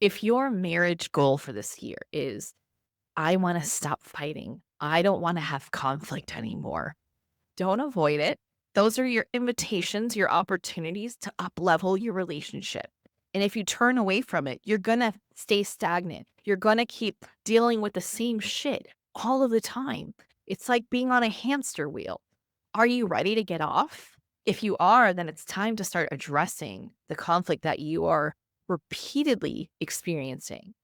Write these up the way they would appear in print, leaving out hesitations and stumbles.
If your marriage goal for this year is, I want to stop fighting, I don't want to have conflict anymore, don't avoid it. Those are your invitations, your opportunities to up level your relationship. And if you turn away from it, you're going to stay stagnant. You're going to keep dealing with the same shit all of the time. It's like being on a hamster wheel. Are you ready to get off? If you are, then it's time to start addressing the conflict that you are repeatedly experiencing.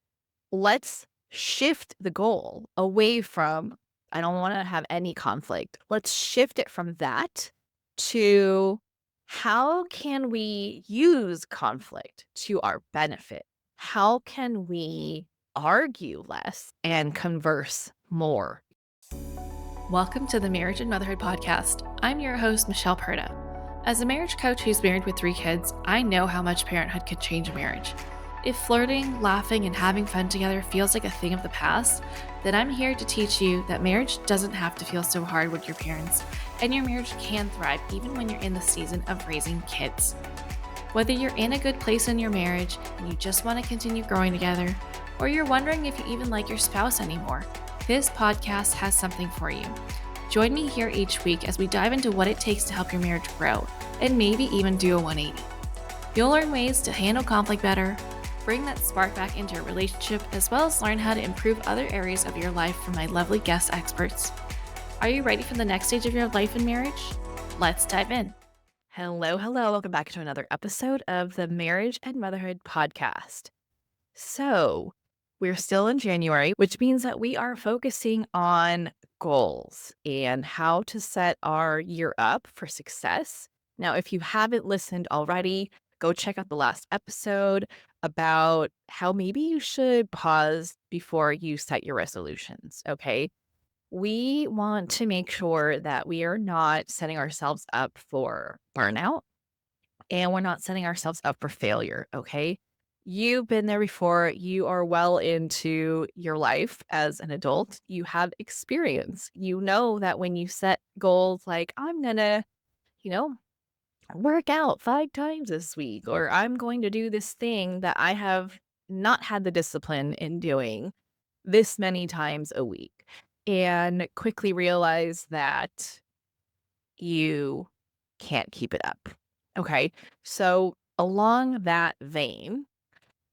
Let's shift the goal away from, I don't want to have any conflict. Let's shift it from that to, how can we use conflict to our benefit? How can we argue less and converse more? Welcome to the Marriage and Motherhood Podcast. I'm your host, Michelle Perda. As a marriage coach who's married with 3 kids, I know how much parenthood could change a marriage. If flirting, laughing, and having fun together feels like a thing of the past, then I'm here to teach you that marriage doesn't have to feel so hard with your parents, and your marriage can thrive even when you're in the season of raising kids. Whether you're in a good place in your marriage and you just want to continue growing together, or you're wondering if you even like your spouse anymore, this podcast has something for you. Join me here each week as we dive into what it takes to help your marriage grow, and maybe even do a 180. You'll learn ways to handle conflict better, bring that spark back into your relationship, as well as learn how to improve other areas of your life from my lovely guest experts. Are you ready for the next stage of your life in marriage? Let's dive in. Hello, hello. Welcome back to another episode of the Marriage and Motherhood Podcast. So, we're still in January, which means that we are focusing on goals and how to set our year up for success. Now, if you haven't listened already, go check out the last episode about how maybe you should pause before you set your resolutions, okay? We want to make sure that we are not setting ourselves up for burnout and we're not setting ourselves up for failure, okay? You've been there before. You are well into your life as an adult. You have experience. You know that when you set goals like, I'm going to, you know, work out 5 times this week, or I'm going to do this thing that I have not had the discipline in doing this many times a week, and quickly realize that you can't keep it up. Okay. So, along that vein,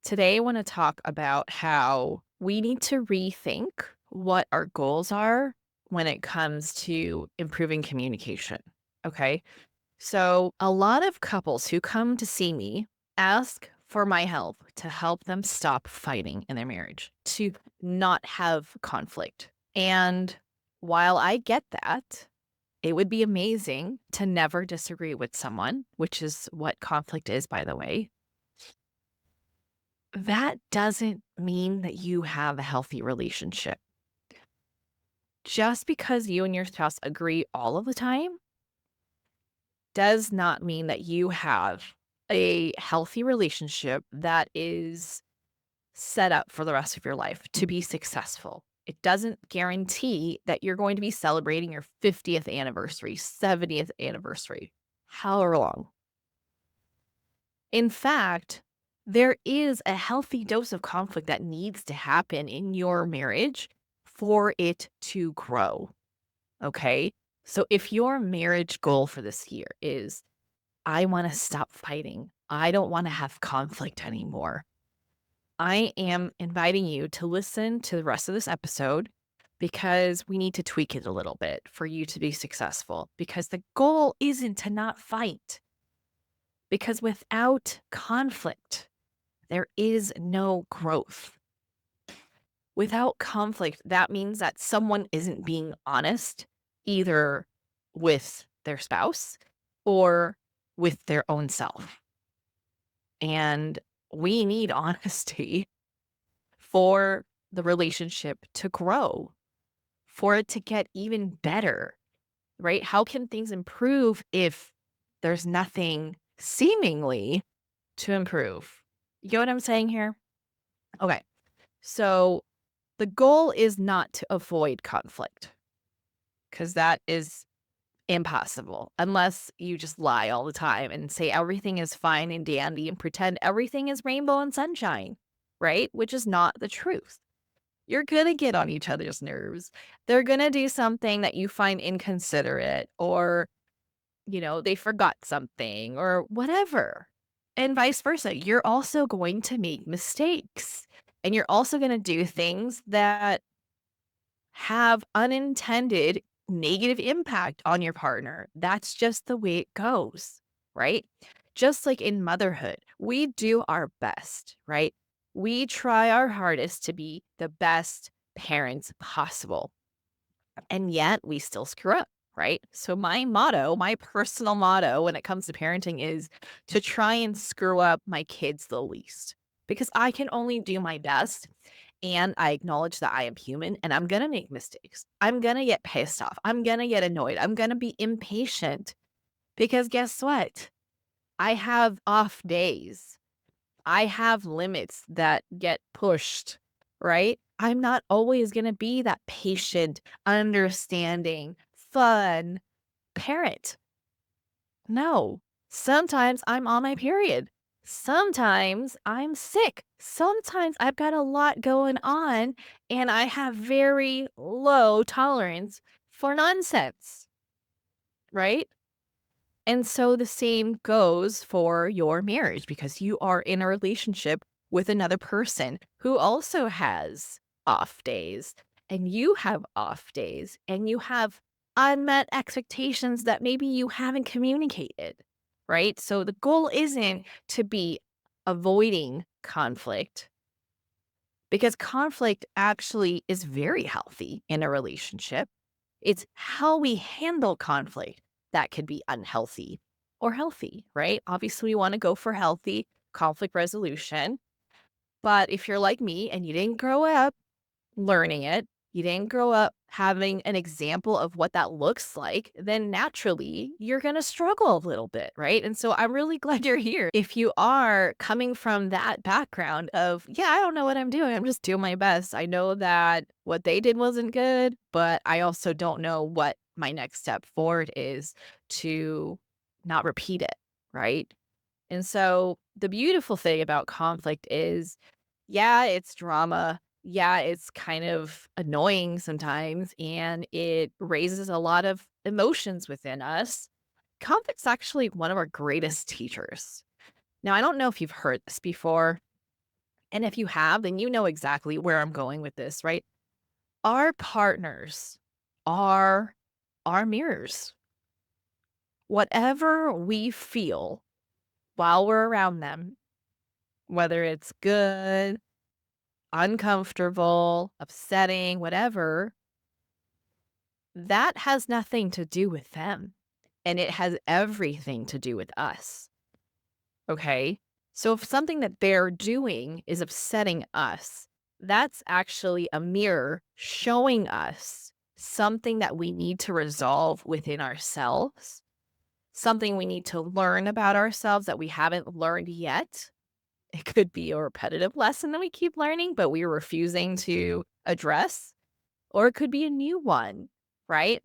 today I want to talk about how we need to rethink what our goals are when it comes to improving communication. Okay. So, a lot of couples who come to see me ask for my help to help them stop fighting in their marriage, to not have conflict. And while I get that, it would be amazing to never disagree with someone, which is what conflict is, by the way. That doesn't mean that you have a healthy relationship. Just because you and your spouse agree all of the time does not mean that you have a healthy relationship that is set up for the rest of your life to be successful. It doesn't guarantee that you're going to be celebrating your 50th anniversary, 70th anniversary, however long. In fact, there is a healthy dose of conflict that needs to happen in your marriage for it to grow. Okay. So if your marriage goal for this year is, I want to stop fighting, I don't want to have conflict anymore, I am inviting you to listen to the rest of this episode, because we need to tweak it a little bit for you to be successful, because the goal isn't to not fight. Because without conflict, there is no growth. Without conflict, that means that someone isn't being honest, either with their spouse or with their own self. And we need honesty for the relationship to grow, for it to get even better, right? How can things improve if there's nothing seemingly to improve? You get what I'm saying here? Okay. So the goal is not to avoid conflict, because that is impossible unless you just lie all the time and say everything is fine and dandy and pretend everything is rainbow and sunshine, right? Which is not the truth. You're gonna get on each other's nerves. They're gonna do something that you find inconsiderate, or, they forgot something or whatever. And vice versa. You're also going to make mistakes. And you're also gonna do things that have unintended negative impact on your partner. That's just the way it goes, right? Just like in motherhood, we do our best, right? We try our hardest to be the best parents possible. And yet we still screw up, right? So my motto, my personal motto when it comes to parenting is to try and screw up my kids the least, because I can only do my best. And I acknowledge that I am human and I'm going to make mistakes. I'm going to get pissed off. I'm going to get annoyed. I'm going to be impatient because guess what? I have off days. I have limits that get pushed, right? I'm not always going to be that patient, understanding, fun parent. No. Sometimes I'm on my period. Sometimes I'm sick. Sometimes I've got a lot going on and I have very low tolerance for nonsense, right? And so the same goes for your marriage because you are in a relationship with another person who also has off days, and you have off days, and you have unmet expectations that maybe you haven't communicated, right? So the goal isn't to be avoiding conflict, because conflict actually is very healthy in a relationship. It's how we handle conflict that could be unhealthy or healthy, right? Obviously, we want to go for healthy conflict resolution. But if you're like me and you didn't grow up learning it, you didn't grow up having an example of what that looks like, then naturally you're going to struggle a little bit, right? And so I'm really glad you're here. If you are coming from that background of, yeah, I don't know what I'm doing, I'm just doing my best. I know that what they did wasn't good, but I also don't know what my next step forward is to not repeat it, right? And so the beautiful thing about conflict is, yeah, it's drama. Yeah, it's kind of annoying sometimes, and it raises a lot of emotions within us. Conflict's actually one of our greatest teachers. Now, I don't know if you've heard this before, and if you have, then you know exactly where I'm going with this, right? Our partners are our mirrors. Whatever we feel while we're around them, whether it's good, uncomfortable, upsetting, whatever, that has nothing to do with them. And it has everything to do with us. Okay. So if something that they're doing is upsetting us, that's actually a mirror showing us something that we need to resolve within ourselves, something we need to learn about ourselves that we haven't learned yet. It could be a repetitive lesson that we keep learning, but we're refusing to address, or it could be a new one, right?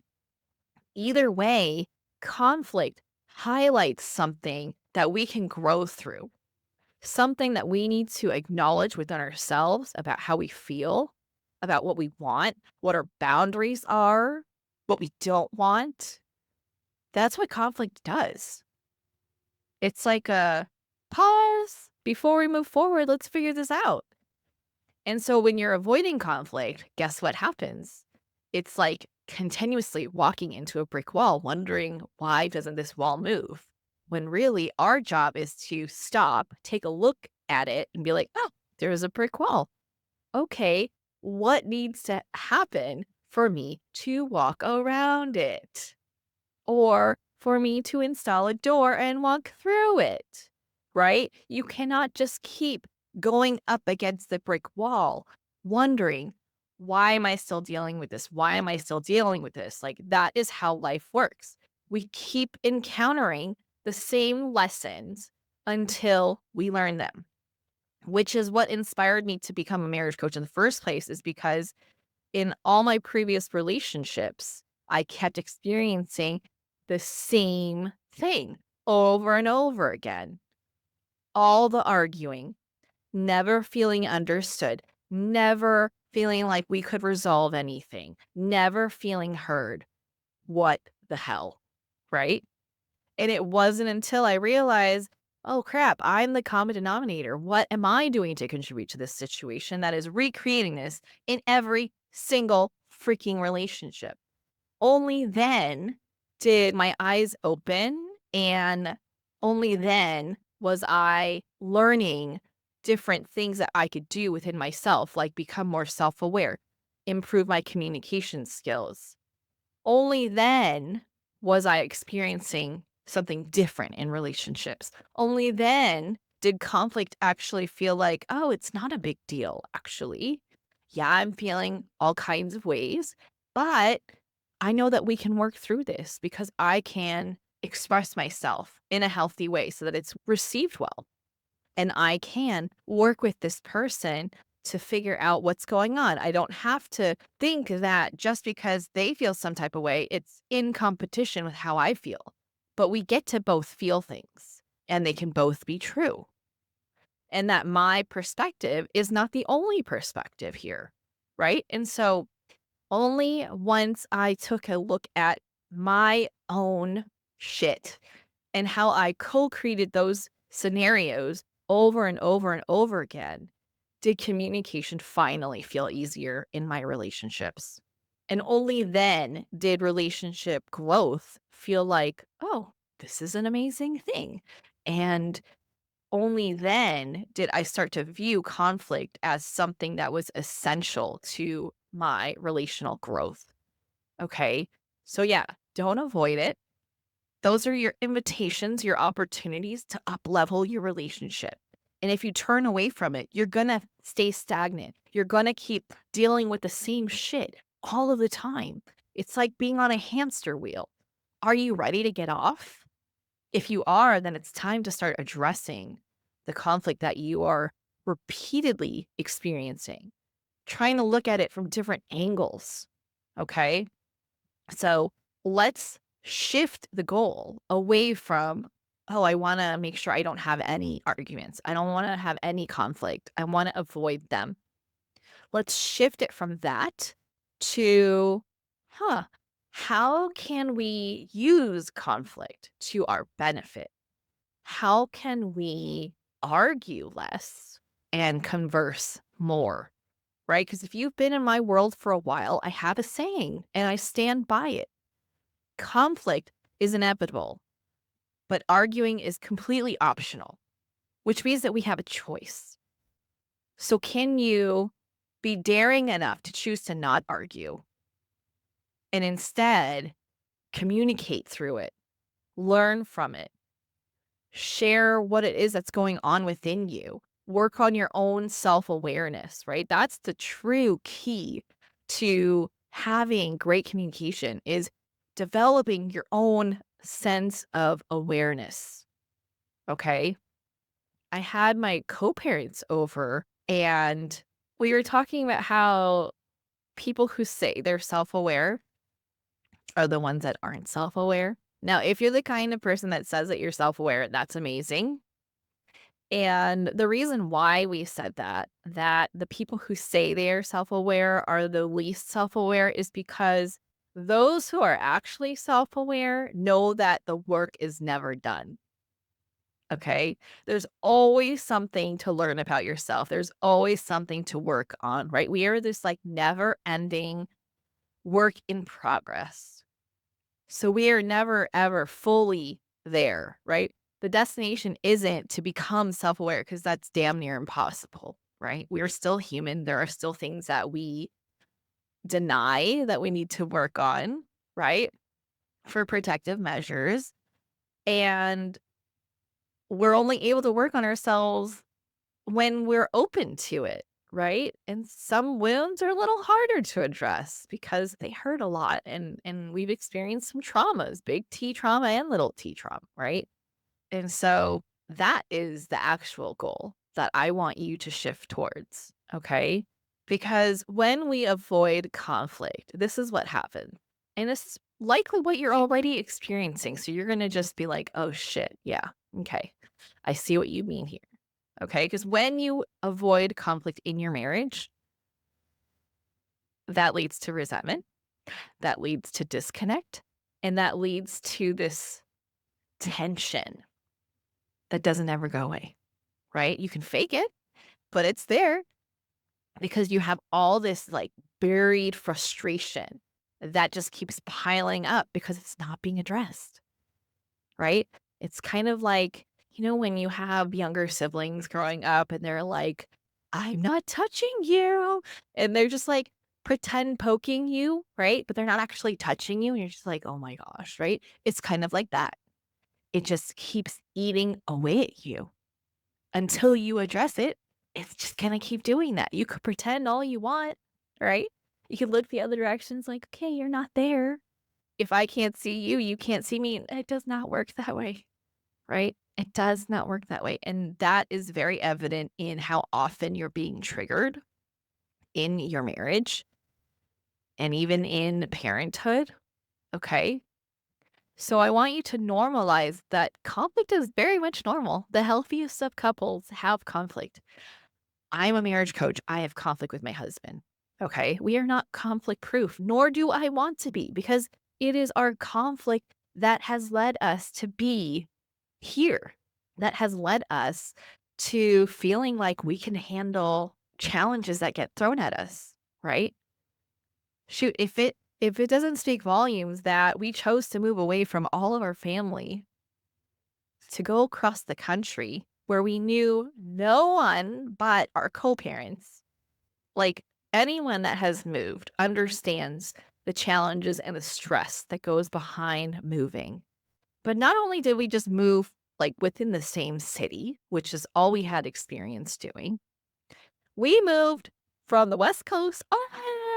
Either way, conflict highlights something that we can grow through, something that we need to acknowledge within ourselves about how we feel, about what we want, what our boundaries are, what we don't want. That's what conflict does. It's like a pause before we move forward. Let's figure this out. And so when you're avoiding conflict, guess what happens? It's like continuously walking into a brick wall, wondering why doesn't this wall move? When really our job is to stop, take a look at it and be like, oh, there's a brick wall. Okay, what needs to happen for me to walk around it? Or for me to install a door and walk through it, right? You cannot just keep going up against the brick wall, wondering, why am I still dealing with this? Why am I still dealing with this? Like, that is how life works. We keep encountering the same lessons until we learn them, which is what inspired me to become a marriage coach in the first place, is because in all my previous relationships, I kept experiencing the same thing over and over again. All the arguing, never feeling understood, never feeling like we could resolve anything, never feeling heard. What the hell? Right? And it wasn't until I realized, oh crap, I'm the common denominator. What am I doing to contribute to this situation that is recreating this in every single freaking relationship? Only then did my eyes open, and only then was I learning different things that I could do within myself, like become more self aware, improve my communication skills. Only then was I experiencing something different in relationships. Only then did conflict actually feel like, oh, it's not a big deal, actually. Yeah, I'm feeling all kinds of ways, but I know that we can work through this because I can express myself in a healthy way so that it's received well. And I can work with this person to figure out what's going on. I don't have to think that just because they feel some type of way, it's in competition with how I feel. But we get to both feel things and they can both be true. And that my perspective is not the only perspective here. Right. And so only once I took a look at my own shit and how I co-created those scenarios over and over and over again did communication finally feel easier in my relationships. And only then did relationship growth feel like, oh, this is an amazing thing. And only then did I start to view conflict as something that was essential to my relational growth. Okay. So, yeah, don't avoid it. Those are your invitations, your opportunities to up level your relationship. And if you turn away from it, you're going to stay stagnant. You're going to keep dealing with the same shit all of the time. It's like being on a hamster wheel. Are you ready to get off? If you are, then it's time to start addressing the conflict that you are repeatedly experiencing, trying to look at it from different angles. Okay. So let's shift the goal away from, oh, I want to make sure I don't have any arguments. I don't want to have any conflict. I want to avoid them. Let's shift it from that to, huh, how can we use conflict to our benefit? How can we argue less and converse more? Right? Because if you've been in my world for a while, I have a saying and I stand by it. Conflict is inevitable, but arguing is completely optional, which means that we have a choice. So, can you be daring enough to choose to not argue and instead communicate through it, learn from it, share what it is that's going on within you, work on your own self awareness, right? That's the true key to having great communication is developing your own sense of awareness. Okay. I had my co-parents over and we were talking about how people who say they're self-aware are the ones that aren't self-aware. Now, if you're the kind of person that says that you're self-aware, that's amazing. And the reason why we said that the people who say they are self-aware are the least self-aware is because those who are actually self-aware know that the work is never done. Okay. There's always something to learn about yourself. There's always something to work on, right? We are this like never ending work in progress. So we are never ever fully there, right? The destination isn't to become self aware because that's damn near impossible, right? We are still human. There are still things that we deny that we need to work on, right? For protective measures. And we're only able to work on ourselves when we're open to it, right? And some wounds are a little harder to address because they hurt a lot and we've experienced some traumas, big T trauma and little T trauma, right? And so that is the actual goal that I want you to shift towards, okay? Because when we avoid conflict, this is what happens. And it's likely what you're already experiencing. So you're going to just be like, "Oh shit, yeah. Okay. I see what you mean here." Okay. Because when you avoid conflict in your marriage, that leads to resentment, that leads to disconnect, and that leads to this tension that doesn't ever go away, right? You can fake it, but it's there because you have all this like buried frustration that just keeps piling up because it's not being addressed, right? It's kind of like, when you have younger siblings growing up and they're like, I'm not touching you. And they're just like pretend poking you, right? But they're not actually touching you. And you're just like, oh my gosh, right? It's kind of like that. It just keeps eating away at you until you address it. It's just gonna keep doing that. You could pretend all you want, right? You could look the other directions like, okay, you're not there. If I can't see you, you can't see me. It does not work that way, right? It does not work that way. And that is very evident in how often you're being triggered in your marriage and even in parenthood. Okay. So I want you to normalize that conflict is very much normal. The healthiest of couples have conflict. I'm a marriage coach. I have conflict with my husband. Okay. We are not conflict proof, nor do I want to be, because it is our conflict that has led us to be here, that has led us to feeling like we can handle challenges that get thrown at us, right? Shoot, if it doesn't speak volumes that we chose to move away from all of our family to go across the country where we knew no one but our co-parents. Like, anyone that has moved understands the challenges and the stress that goes behind moving. But not only did we just move, like, within the same city, which is all we had experience doing, we moved from the West Coast all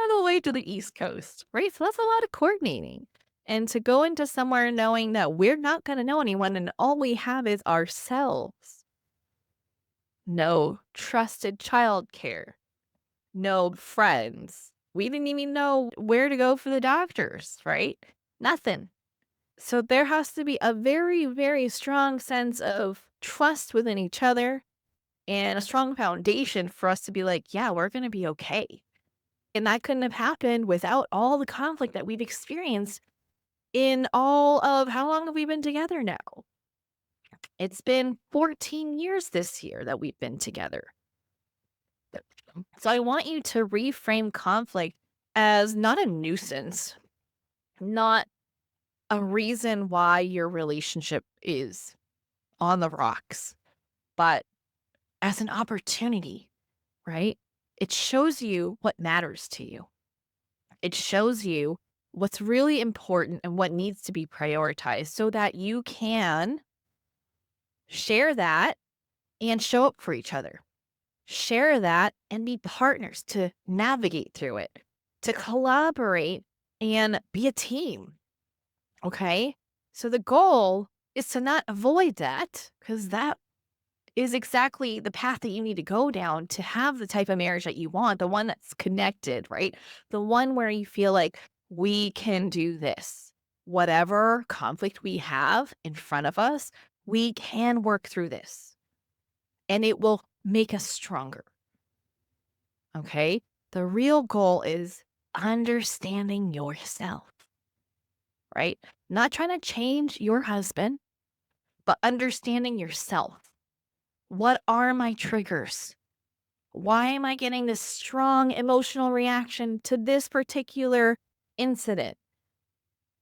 the way to the East Coast, right? So that's a lot of coordinating. And to go into somewhere knowing that we're not gonna know anyone and all we have is ourselves. No trusted childcare, no friends. We didn't even know where to go for the doctors, right? Nothing. So there has to be a very, very strong sense of trust within each other and a strong foundation for us to be like, yeah, we're going to be okay. And that couldn't have happened without all the conflict that we've experienced in all of how long have we been together now? It's been 14 years this year that we've been together. So I want you to reframe conflict as not a nuisance, not a reason why your relationship is on the rocks, but as an opportunity, right? It shows you what matters to you. It shows you what's really important and what needs to be prioritized so that you can share that and show up for each other. Share that and be partners to navigate through it, to collaborate and be a team. Okay. So the goal is to not avoid that because that is exactly the path that you need to go down to have the type of marriage that you want, the one that's connected, right? The one where you feel like we can do this. Whatever conflict we have in front of us, we can work through this and it will make us stronger. Okay. The real goal is understanding yourself, right? Not trying to change your husband, but understanding yourself. What are my triggers? Why am I getting this strong emotional reaction to this particular incident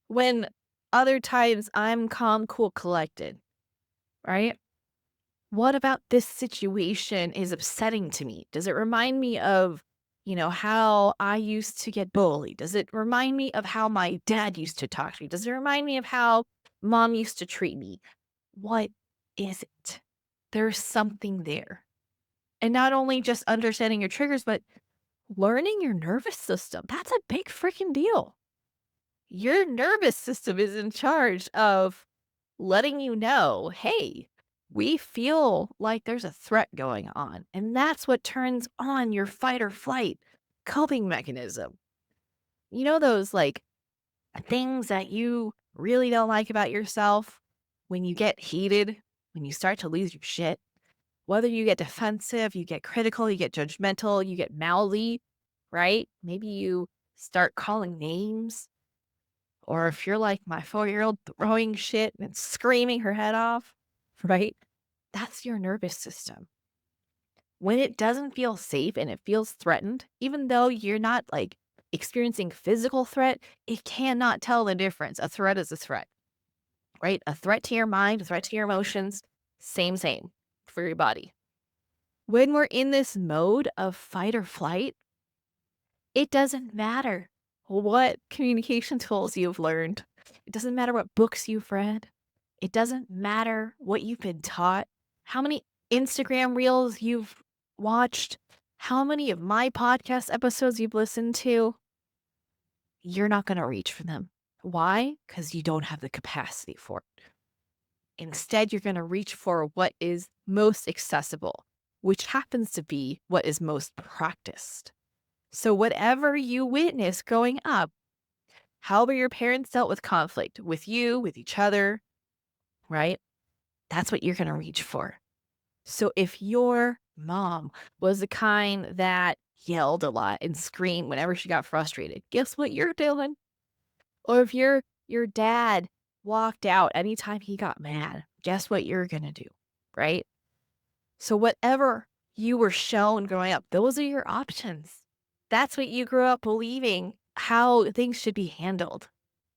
when other times I'm calm, cool, collected, right? What about this situation is upsetting to me? Does it remind me of, how I used to get bullied? Does it remind me of how my dad used to talk to me? Does it remind me of how mom used to treat me? What is it? There's something there. And not only just understanding your triggers, but learning your nervous system. That's a big freaking deal. Your nervous system is in charge of letting you know, hey, we feel like there's a threat going on. And that's what turns on your fight or flight coping mechanism. You know, those like things that you really don't like about yourself when you get heated, when you start to lose your shit. Whether you get defensive, you get critical, you get judgmental, you get mouthy, right? Maybe you start calling names, or if you're like my 4-year-old throwing shit and screaming her head off, right? That's your nervous system. When it doesn't feel safe and it feels threatened, even though you're not like experiencing physical threat, it cannot tell the difference. A threat is a threat, right? A threat to your mind, a threat to your emotions, same for your body. When we're in this mode of fight or flight, it doesn't matter what communication tools you've learned. It doesn't matter what books you've read. It doesn't matter what you've been taught, how many Instagram reels you've watched, how many of my podcast episodes you've listened to. You're not going to reach for them. Why? Because you don't have the capacity for it. Instead, you're going to reach for what is most accessible, which happens to be what is most practiced. So, whatever you witness growing up, however your parents dealt with conflict with you, with each other, right? That's what you're going to reach for. So, if your mom was the kind that yelled a lot and screamed whenever she got frustrated, guess what you're doing? Or if your dad walked out anytime he got mad, guess what you're going to do, right? So, whatever you were shown growing up, those are your options. That's what you grew up believing how things should be handled.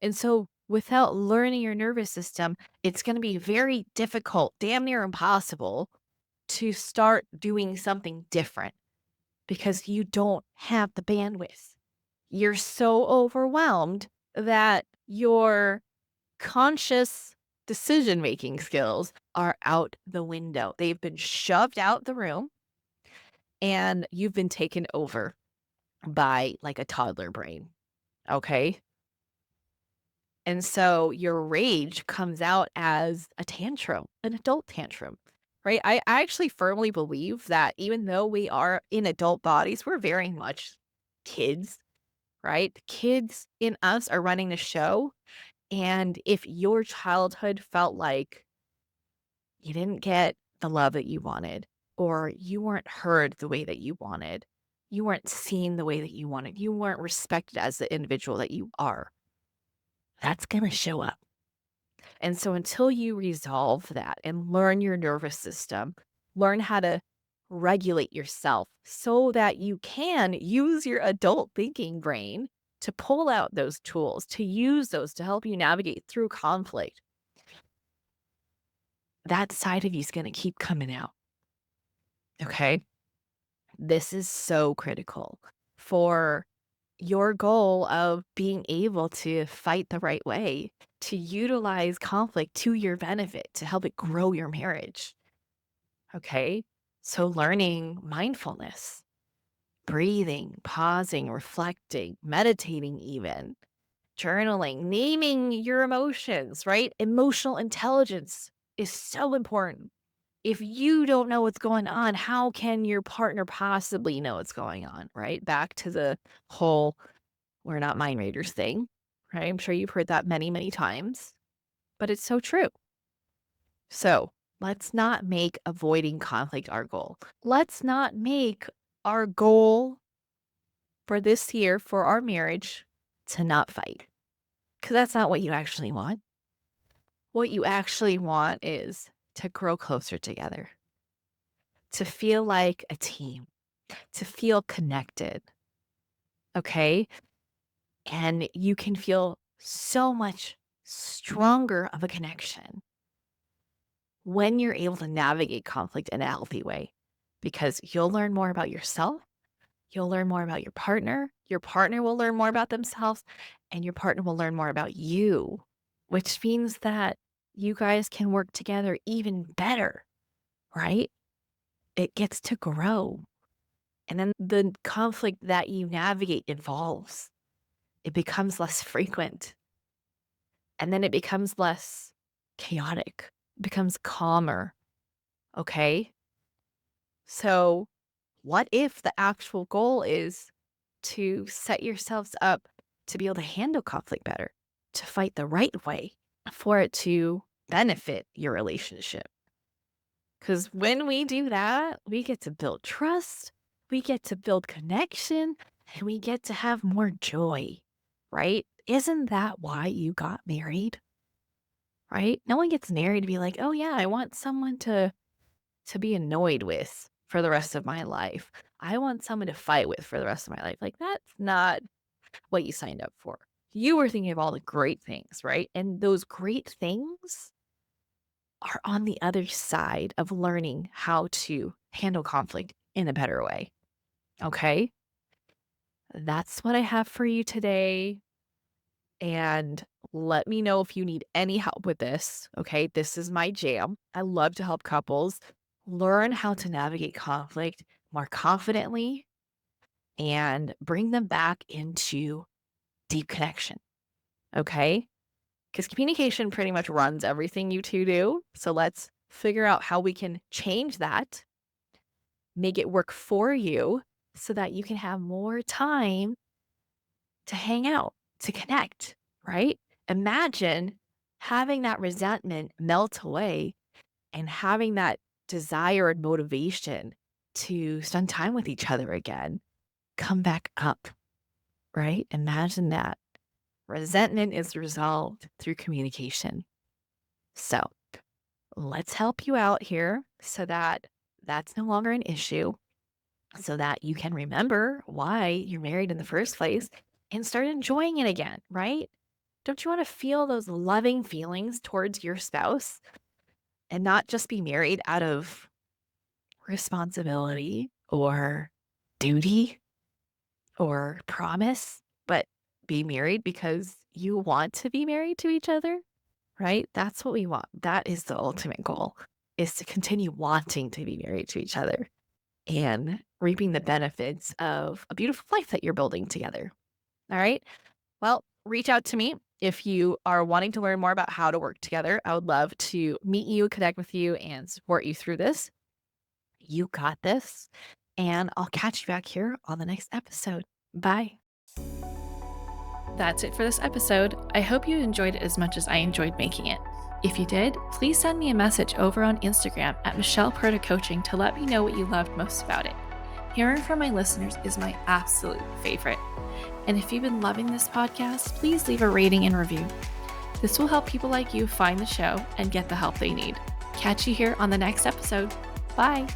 And so, without learning your nervous system, it's going to be very difficult, damn near impossible, to start doing something different because you don't have the bandwidth. You're so overwhelmed that your conscious decision making skills are out the window. They've been shoved out the room and you've been taken over by like a toddler brain. Okay. And so your rage comes out as a tantrum, an adult tantrum, right? I actually firmly believe that even though we are in adult bodies, we're very much kids, right? Kids in us are running the show. And if your childhood felt like you didn't get the love that you wanted, or you weren't heard the way that you wanted, you weren't seen the way that you wanted, you weren't respected as the individual that you are, that's going to show up. And so until you resolve that and learn your nervous system, learn how to regulate yourself so that you can use your adult thinking brain to pull out those tools, to use those to help you navigate through conflict, that side of you is going to keep coming out. Okay. This is so critical for your goal of being able to fight the right way, to utilize conflict to your benefit, to help it grow your marriage. Okay. So, learning mindfulness, breathing, pausing, reflecting, meditating, even journaling, naming your emotions, right? Emotional intelligence is so important. If you don't know what's going on, how can your partner possibly know what's going on, right? Back to the whole "we're not mind readers" thing, right? I'm sure you've heard that many, many times, but it's so true. So let's not make avoiding conflict our goal. Let's not make our goal for this year, for our marriage, to not fight, because that's not what you actually want. What you actually want is to grow closer together, to feel like a team, to feel connected, okay? And you can feel so much stronger of a connection when you're able to navigate conflict in a healthy way because you'll learn more about yourself, you'll learn more about your partner will learn more about themselves, and your partner will learn more about you, which means that you guys can work together even better, right? It gets to grow. And then the conflict that you navigate evolves. It becomes less frequent. And then it becomes less chaotic, it becomes calmer. Okay. So, what if the actual goal is to set yourselves up to be able to handle conflict better, to fight the right way for it to benefit your relationship? Because when we do that, we get to build trust, we get to build connection, and we get to have more joy, right? Isn't that why you got married? Right? No one gets married to be like, oh yeah, I want someone to be annoyed with for the rest of my life. I want someone to fight with for the rest of my life. Like that's not what you signed up for. You were thinking of all the great things, right? And those great things are on the other side of learning how to handle conflict in a better way. Okay? That's what I have for you today. And let me know if you need any help with this. Okay? This is my jam. I love to help couples learn how to navigate conflict more confidently and bring them back into deep connection. Okay? Because communication pretty much runs everything you two do. So let's figure out how we can change that, make it work for you so that you can have more time to hang out, to connect, right? Imagine having that resentment melt away and having that desire and motivation to spend time with each other again come back up, right? Imagine that. Resentment is resolved through communication. So let's help you out here so that that's no longer an issue, so that you can remember why you're married in the first place and start enjoying it again, right? Don't you want to feel those loving feelings towards your spouse and not just be married out of responsibility or duty or promise, but be married because you want to be married to each other? Right? That's what we want. That is the ultimate goal, is to continue wanting to be married to each other and reaping the benefits of a beautiful life that you're building together. All right. Well, reach out to me if you are wanting to learn more about how to work together. I would love to meet you, connect with you, and support you through this. You got this. And I'll catch you back here on the next episode. Bye. That's it for this episode. I hope you enjoyed it as much as I enjoyed making it. If you did, please send me a message over on Instagram at Michelle Perta Coaching to let me know what you loved most about it. Hearing from my listeners is my absolute favorite. And if you've been loving this podcast, please leave a rating and review. This will help people like you find the show and get the help they need. Catch you here on the next episode. Bye.